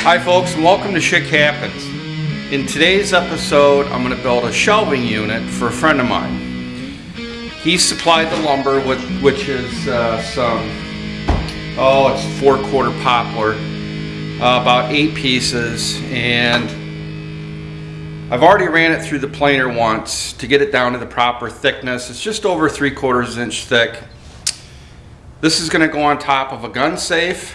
Hi folks, and welcome to Schick Happens. In today's episode, I'm going to build a shelving unit for a friend of mine. He supplied the lumber, which is it's 4-quarter poplar, about 8 pieces, and I've already ran it through the planer once to get it down to the proper thickness. It's just over 3/4 inch thick. This is going to go on top of a gun safe.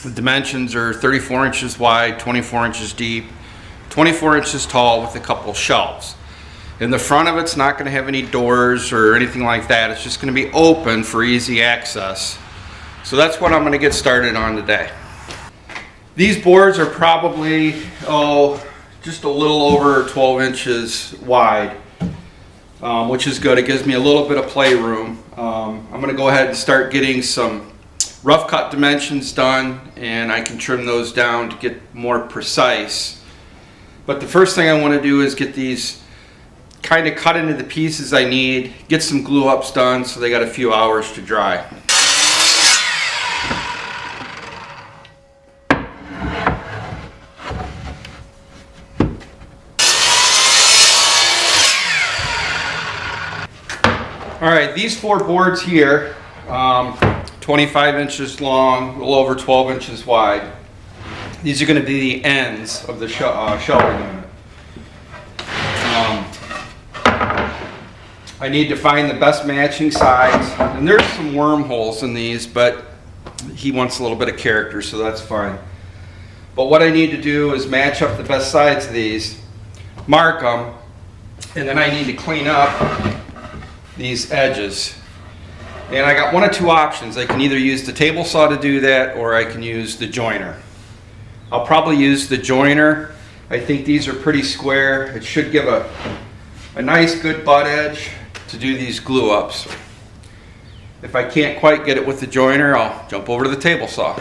The dimensions are 34 inches wide, 24 inches deep, 24 inches tall with a couple shelves. In the front of it's not going to have any doors or anything like that. It's just going to be open for easy access. So that's what I'm going to get started on today. These boards are probably, just a little over 12 inches wide, which is good. It gives me a little bit of playroom. I'm going to go ahead and start getting some rough cut dimensions done, and I can trim those down to get more precise. But the first thing I want to do is get these kind of cut into the pieces I need, get some glue ups done so they got a few hours to dry. Alright, these 4 boards here, 25 inches long, a little over 12 inches wide. These are going to be the ends of the shelving unit. I need to find the best matching sides, and there's some wormholes in these, but he wants a little bit of character, so that's fine. But what I need to do is match up the best sides of these, mark them, and then I need to clean up these edges. And I got one of 2 options. I can either use the table saw to do that, or I can use the joiner. I'll probably use the joiner. I think these are pretty square. It should give a nice good butt edge to do these glue ups. If I can't quite get it with the joiner, I'll jump over to the table saw.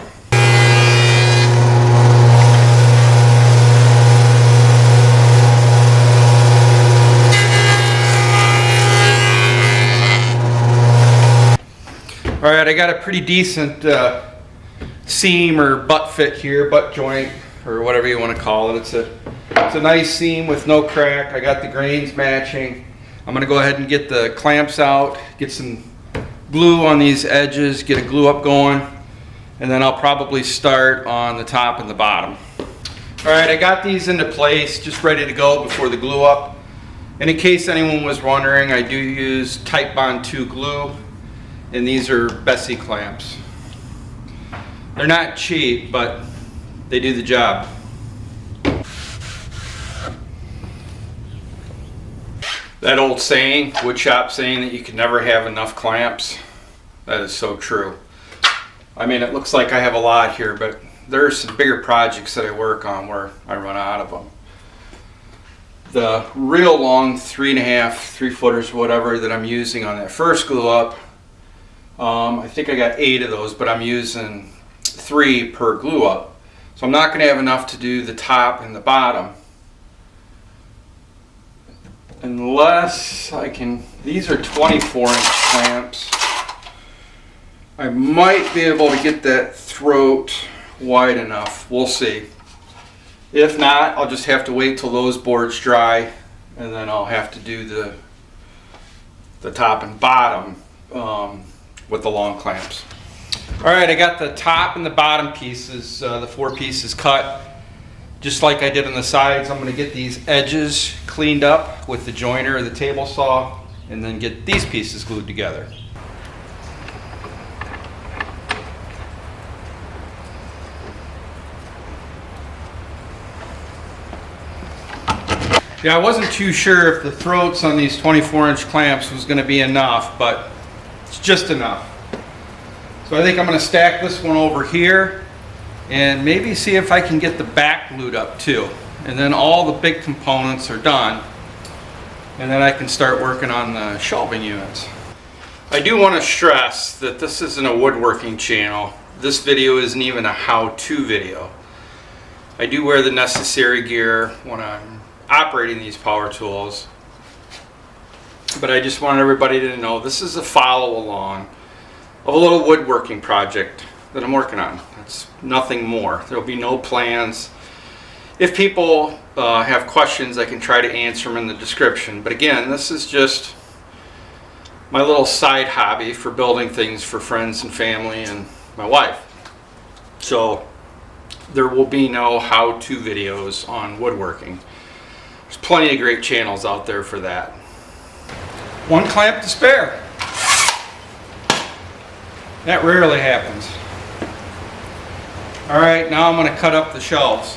Alright, I got a pretty decent seam or butt fit here, butt joint, or whatever you want to call it. It's a nice seam with no crack. I got the grains matching. I'm going to go ahead and get the clamps out, get some glue on these edges, get a glue up going, and then I'll probably start on the top and the bottom. Alright, I got these into place, just ready to go before the glue up. And in case anyone was wondering, I do use Titebond 2 glue. And these are Bessie clamps. They're not cheap, but they do the job. That old saying, woodshop saying that you can never have enough clamps, that is so true. I mean, it looks like I have a lot here, but there's some bigger projects that I work on where I run out of them. The real long 3.5, 3-footers, whatever that I'm using on that first glue up, I think I got 8 of those, but I'm using 3 per glue up. So I'm not going to have enough to do the top and the bottom. Unless I can, these are 24-inch clamps. I might be able to get that throat wide enough. We'll see. If not, I'll just have to wait till those boards dry, and then I'll have to do the top and bottom with the long clamps. Alright, I got the top and the bottom pieces, the 4 pieces cut. Just like I did on the sides, I'm going to get these edges cleaned up with the joiner or the table saw, and then get these pieces glued together. Yeah, I wasn't too sure if the throats on these 24-inch clamps was going to be enough, but it's just enough. So I think I'm going to stack this one over here and maybe see if I can get the back glued up too. And then all the big components are done, and then I can start working on the shelving units. I do want to stress that this isn't a woodworking channel. This video isn't even a how-to video. I do wear the necessary gear when I'm operating these power tools, but I just want everybody to know this is a follow along of a little woodworking project that I'm working on. That's nothing more. There'll be no plans. If people have questions, I can try to answer them in the description. But again, this is just my little side hobby for building things for friends and family and my wife. So there will be no how-to videos on woodworking. There's plenty of great channels out there for that. One clamp to spare. That rarely happens. All right, now I'm going to cut up the shelves.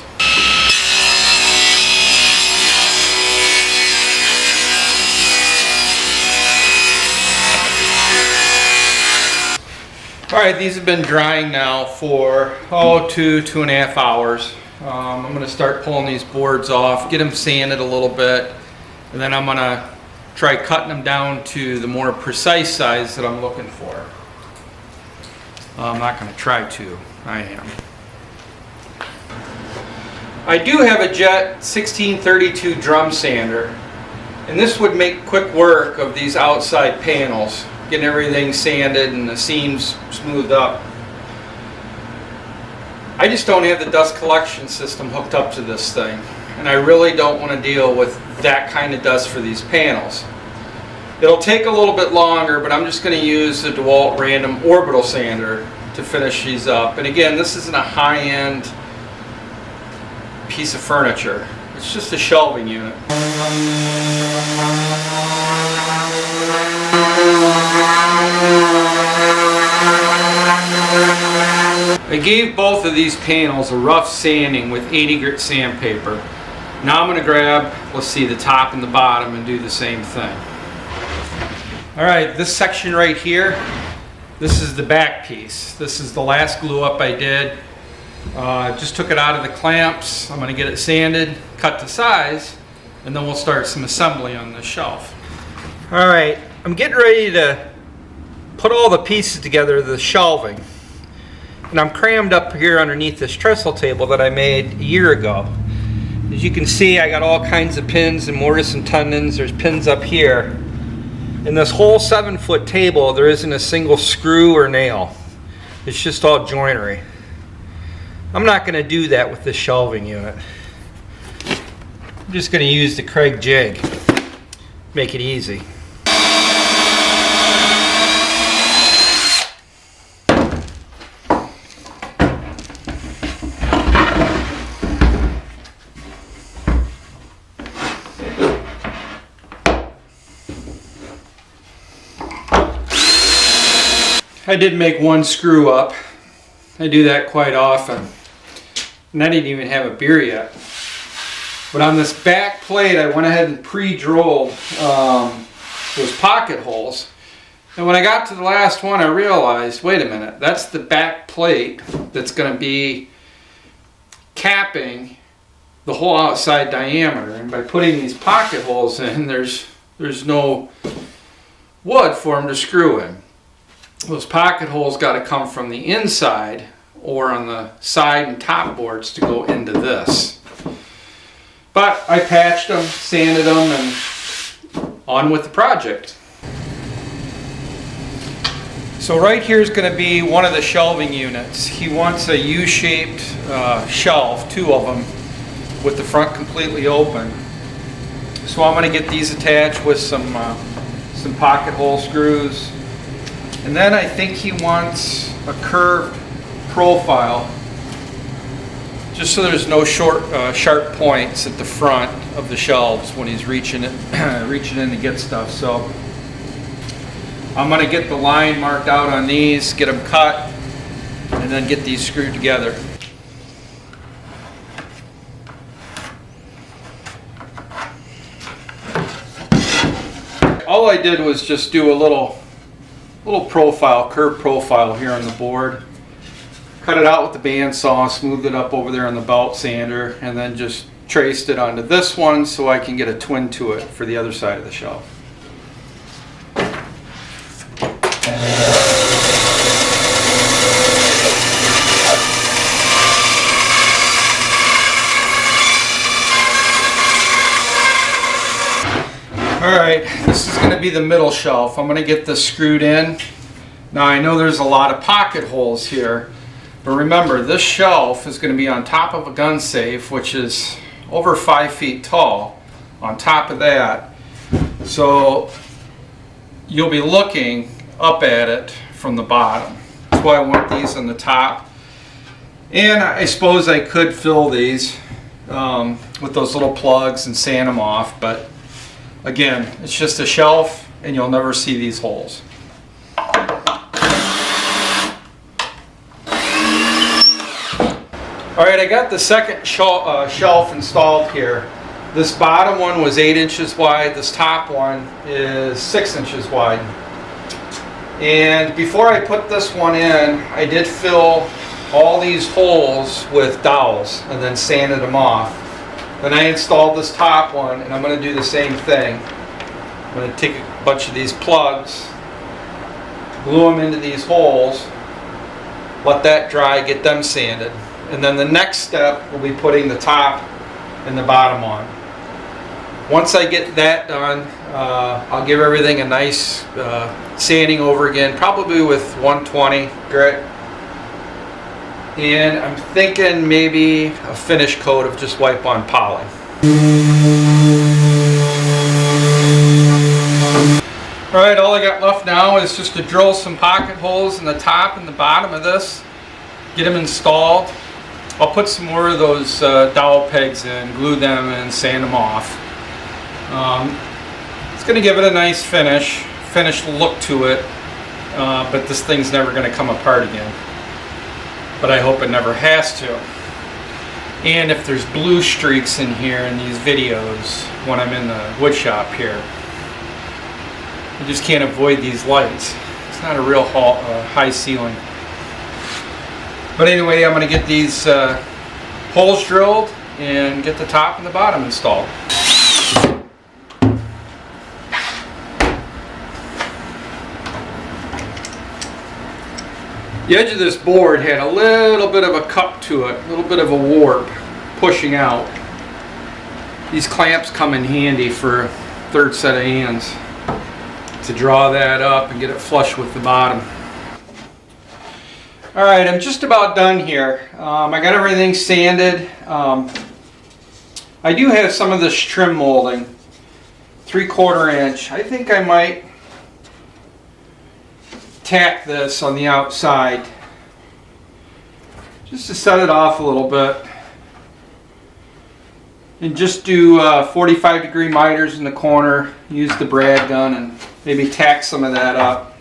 All right, these have been drying now for 2.5 hours. I'm going to start pulling these boards off, get them sanded a little bit, and then I'm going to try cutting them down to the more precise size that I'm looking for. I'm not going to try to, I am. I do have a Jet 1632 drum sander, and this would make quick work of these outside panels, getting everything sanded and the seams smoothed up. I just don't have the dust collection system hooked up to this thing, and I really don't want to deal with that kind of dust for these panels. It'll take a little bit longer, but I'm just going to use the DeWalt Random Orbital Sander to finish these up. And again, this isn't a high-end piece of furniture. It's just a shelving unit. I gave both of these panels a rough sanding with 80 grit sandpaper. Now I'm going to grab, let's see, the top and the bottom and do the same thing. Alright, this section right here, this is the back piece. This is the last glue up I did. Just took it out of the clamps. I'm going to get it sanded, cut to size, and then we'll start some assembly on this shelf. Alright, I'm getting ready to put all the pieces together of the shelving. And I'm crammed up here underneath this trestle table that I made a year ago. As you can see, I got all kinds of pins and mortise and tendons. There's pins up here. In this whole 7-foot table, there isn't a single screw or nail. It's just all joinery. I'm not going to do that with this shelving unit. I'm just going to use the Craig jig. Make it easy. I did make one screw up. I do that quite often. And I didn't even have a beer yet. But on this back plate, I went ahead and pre-drilled those pocket holes. And when I got to the last one, I realized, wait a minute, that's the back plate that's going to be capping the whole outside diameter. And by putting these pocket holes in, there's no wood for them to screw in. Those pocket holes got to come from the inside or on the side and top boards to go into this. But I patched them, sanded them, and on with the project. So right here is going to be one of the shelving units. He wants a U-shaped shelf, 2 of them, with the front completely open. So I'm going to get these attached with some pocket hole screws. And then I think he wants a curved profile, just so there's no sharp points at the front of the shelves when he's reaching in to get stuff. So I'm going to get the line marked out on these, get them cut, and then get these screwed together. All I did was just do a little profile, curved profile here on the board. Cut it out with the bandsaw, smoothed it up over there on the belt sander, and then just traced it onto this one so I can get a twin to it for the other side of the shelf. Alright, this is going to be the middle shelf. I'm going to get this screwed in. Now I know there's a lot of pocket holes here, But remember, this shelf is going to be on top of a gun safe, which is over 5 feet tall, on top of that. So you'll be looking up at it from the bottom. That's why I want these on the top. And I suppose I could fill these with those little plugs and sand them off, but again, it's just a shelf and you'll never see these holes. Alright, I got the second shelf installed here. This bottom one was 8 inches wide, this top one is 6 inches wide. And before I put this one in, I did fill all these holes with dowels and then sanded them off. Then I installed this top one, and I'm going to do the same thing. I'm going to take a bunch of these plugs, glue them into these holes, let that dry, get them sanded. And then the next step will be putting the top and the bottom on. Once I get that done, I'll give everything a nice sanding over again, probably with 120 grit. And I'm thinking maybe a finish coat of just wipe-on poly. Alright, all I got left now is just to drill some pocket holes in the top and the bottom of this, get them installed. I'll put some more of those dowel pegs in, glue them and sand them off. It's going to give it a nice finished look to it, but this thing's never going to come apart again. But I hope it never has to. And if there's blue streaks in here in these videos when I'm in the wood shop here, you just can't avoid these lights. It's not a real high ceiling. But anyway, I'm going to get these holes drilled and get the top and the bottom installed. The edge of this board had a little bit of a cup to it, a little bit of a warp pushing out. These clamps come in handy for a third set of hands to draw that up and get it flush with the bottom. Alright, I'm just about done here. I got everything sanded. I do have some of this trim molding, 3/4 inch. I think I might tack this on the outside just to set it off a little bit. And just do 45-degree miters in the corner, use the brad gun and maybe tack some of that up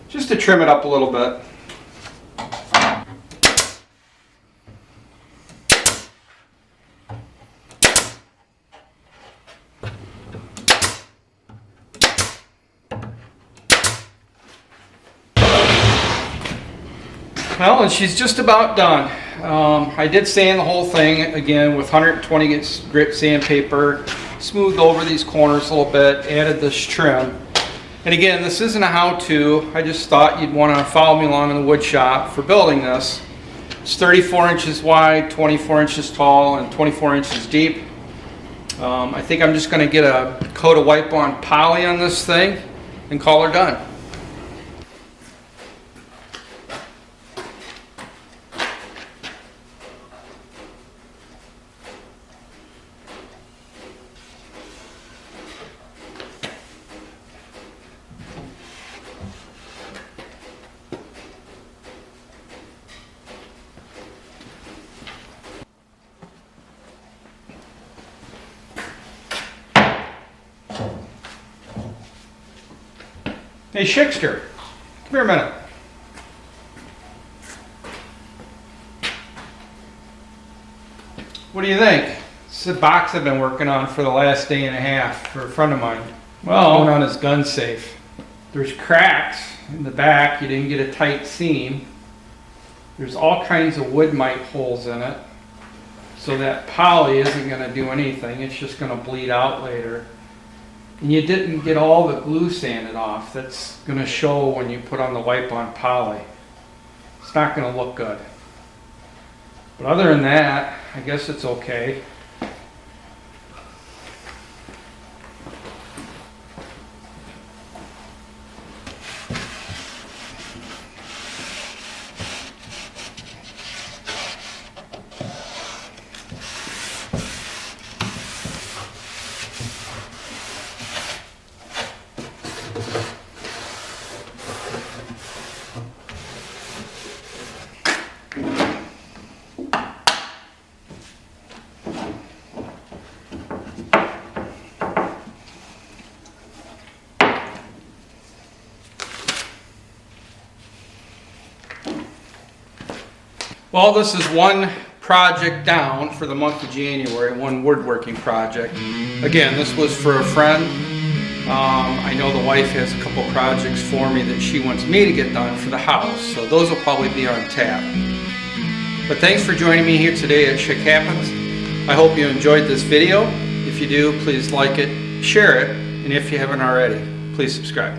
just to trim it up a little bit. Well, and she's just about done. I did sand the whole thing again with 120 grit sandpaper, smoothed over these corners a little bit, added this trim. And again, this isn't a how-to. I just thought you'd want to follow me along in the wood shop for building this. It's 34 inches wide, 24 inches tall, and 24 inches deep. I think I'm just going to get a coat of wipe-on poly on this thing and call her done. Hey, Schickster, come here a minute. What do you think? This is a box I've been working on for the last day and a half for a friend of mine. Well, going on his gun safe. There's cracks in the back. You didn't get a tight seam. There's all kinds of wood mite holes in it. So that poly isn't going to do anything. It's just going to bleed out later. And you didn't get all the glue sanded off. That's going to show when you put on the wipe-on poly. It's not going to look good. But other than that, I guess it's okay. Well, this is one project down for the month of January, one woodworking project. Again, this was for a friend. I know the wife has a couple projects for me that she wants me to get done for the house, so those will probably be on tap. But thanks for joining me here today at Schick Happens. I hope you enjoyed this video. If you do, please like it, share it, and if you haven't already, please subscribe.